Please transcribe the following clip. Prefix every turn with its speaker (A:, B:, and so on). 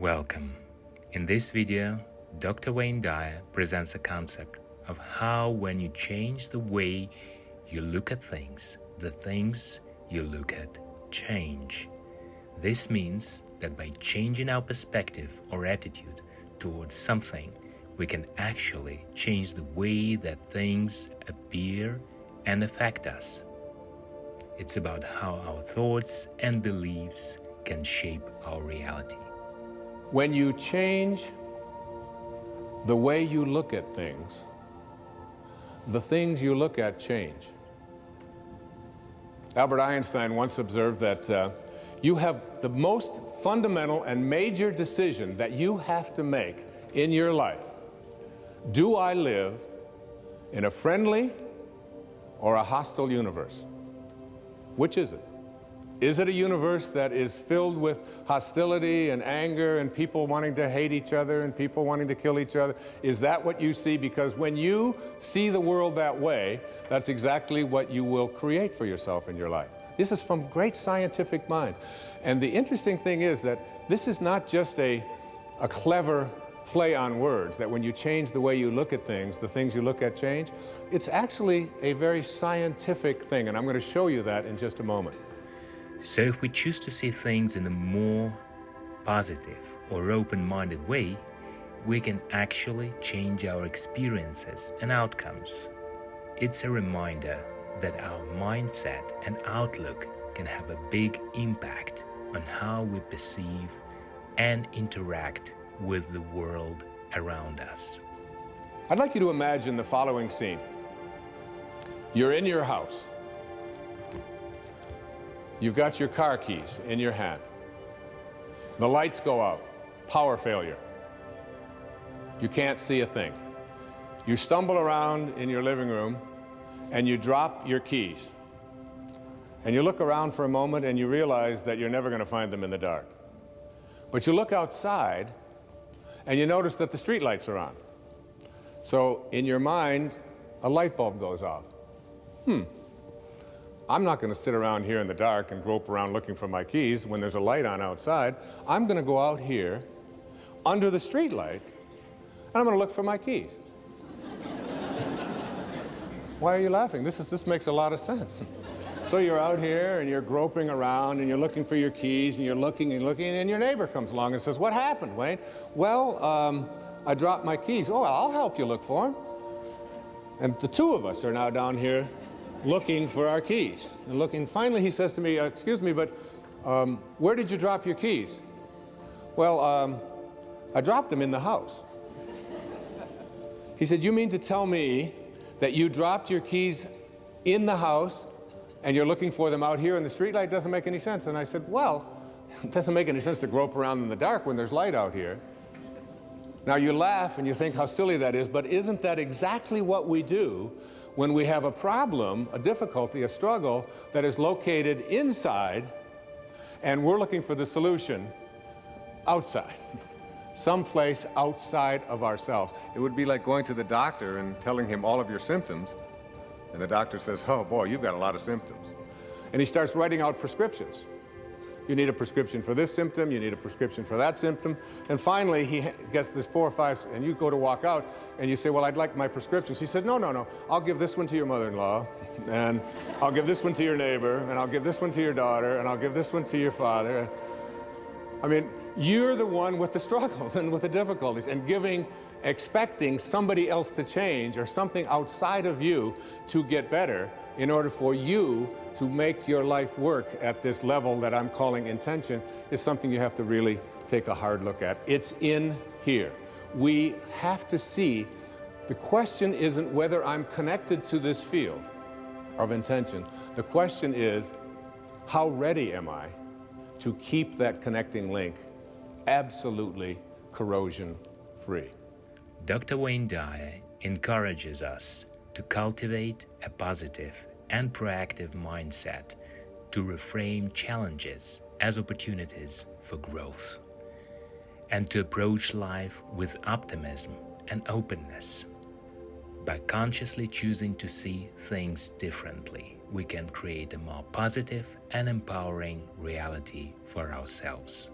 A: Welcome. In this video, Dr. Wayne Dyer presents a concept of how when you change the way you look at things, the things you look at change. This means that by changing our perspective or attitude towards something, we can actually change the way that things appear and affect us. It's about how our thoughts and beliefs can shape our reality.
B: When you change the way you look at things, the things you look at change. Albert Einstein once observed that you have the most fundamental and major decision that you have to make in your life. Do I live in a friendly or a hostile universe? Which is it? Is it a universe that is filled with hostility and anger and people wanting to hate each other and people wanting to kill each other? Is that what you see? Because when you see the world that way, that's exactly what you will create for yourself in your life. This is from great scientific minds. And the interesting thing is that this is not just a clever play on words, that when you change the way you look at things, the things you look at change. It's actually a very scientific thing, and I'm going to show you that in just a moment.
A: So if we choose to see things in a more positive or open-minded way, we can actually change our experiences and outcomes. It's a reminder that our mindset and outlook can have a big impact on how we perceive and interact with the world around us.
B: I'd like you to imagine the following scene. You're in your house. You've got your car keys in your hand. The lights go out. Power failure. You can't see a thing. You stumble around in your living room and you drop your keys. And you look around for a moment and you realize that you're never going to find them in the dark. But you look outside and you notice that the street lights are on. So in your mind, a light bulb goes off. I'm not going to sit around here in the dark and grope around looking for my keys when there's a light on outside. I'm going to go out here under the street light and I'm going to look for my keys. Why are you laughing? This makes a lot of sense. So you're out here and you're groping around and you're looking for your keys and you're looking and looking, and your neighbor comes along and says, "What happened, Wayne?" "Well, I dropped my keys." "Oh, well, I'll help you look for them." And the two of us are now down here looking for our keys. And looking, finally he says to me, "Excuse me, but where did you drop your keys?" "Well, I dropped them in the house." He said, "You mean to tell me that you dropped your keys in the house and you're looking for them out here in the streetlight? Doesn't make any sense." And I said, "Well, it doesn't make any sense to grope around in the dark when there's light out here." Now you laugh and you think how silly that is, but isn't that exactly what we do when we have a problem, a difficulty, a struggle that is located inside and we're looking for the solution outside, someplace outside of ourselves? It would be like going to the doctor and telling him all of your symptoms, and the doctor says, "Oh boy, you've got a lot of symptoms." And he starts writing out prescriptions. You need a prescription for this symptom, you need a prescription for that symptom, and finally he gets this 4 or 5, and you go to walk out, and you say, "Well, I'd like my prescriptions." He said, no, I'll give this one to your mother-in-law, and I'll give this one to your neighbor, and I'll give this one to your daughter, and I'll give this one to your father. I mean, you're the one with the struggles and with the difficulties, and expecting somebody else to change or something outside of you to get better in order for you to make your life work at this level that I'm calling intention is something you have to really take a hard look at. It's in here. We have to see, the question isn't whether I'm connected to this field of intention. The question is, how ready am I to keep that connecting link absolutely corrosion-free?
A: Dr. Wayne Dyer encourages us to cultivate a positive and proactive mindset, to reframe challenges as opportunities for growth, and to approach life with optimism and openness. By consciously choosing to see things differently, we can create a more positive and empowering reality for ourselves.